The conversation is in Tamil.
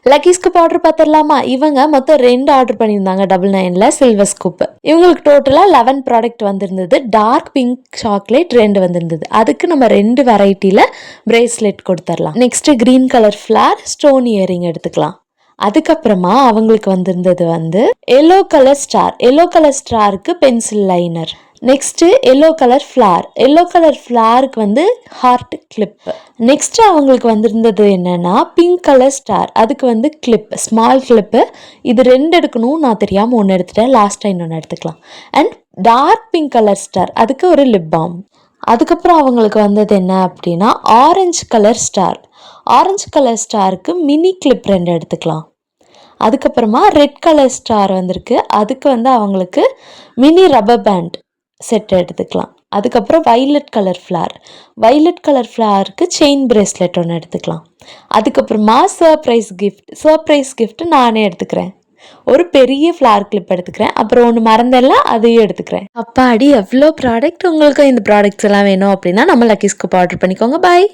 லக்கி ஸ்கூப் ஆர்டர் பார்த்துடலாமா? இவங்க மொத்தம் 2 ஆர்டர் பண்ணியிருந்தாங்க 99ல சில்வர் ஸ்கூப். இவங்களுக்கு டோட்டலாக 11 ப்ராடக்ட் வந்திருந்தது. டார்க் பிங்க் சாக்லேட் 2 வந்திருந்தது. அதுக்கு நம்ம 2 வெரைட்டியில் பிரேஸ்லெட் கொடுத்துடலாம். Next green colour flower stone earring எடுத்துக்கலாம். அதுக்கப்புறமா அவங்களுக்கு வந்திருந்தது yellow colour star. Yellow colour ஸ்டாருக்கு pencil liner. Next yellow colour flower. Yellow colour ஃப்ளாருக்கு ஹார்ட் கிளிப். நெக்ஸ்ட் அவங்களுக்கு வந்திருந்தது என்னன்னா பிங்க் கலர் ஸ்டார். அதுக்கு கிளிப், ஸ்மால் கிளிப்பு. இது 2 எடுக்கணும், நான் தெரியாமல் 1 எடுத்துட்டேன். லாஸ்ட் டைம் 1 எடுத்துக்கலாம். And dark pink colour star, அதுக்கு ஒரு லிப் பாம். அதுக்கப்புறம் அவங்களுக்கு வந்தது என்ன அப்படின்னா orange colour star. Orange colour ஸ்டாருக்கு மினி கிளிப் 2 எடுத்துக்கலாம். அதுக்கப்புறமா ரெட் கலர் ஸ்டார் வந்திருக்கு. அதுக்கு அவங்களுக்கு மினி ரப்பர் பேண்ட் செட் எடுத்துக்கலாம். அதுக்கப்புறம் violet colour flower. Violet colour ஃப்ளாருக்கு செயின் பிரேஸ்லெட் 1 எடுத்துக்கலாம். அதுக்கப்புறமா சர்ப்ரைஸ் கிஃப்ட் நானே எடுத்துக்கிறேன். ஒரு பெரிய ஃப்ளார் கிளிப் எடுத்துக்கிறேன். அப்புறம் 1 மறந்தெல்லாம் அதையும் எடுத்துக்கிறேன். அப்பாடி எவ்வளோ ப்ராடக்ட். உங்களுக்கு இந்த ப்ராடக்ட்ஸ் எல்லாம் வேணும் அப்படின்னா நம்ம லக்கி ஸ்கூப் ஆர்டர் பண்ணிக்கோங்க. பாய்.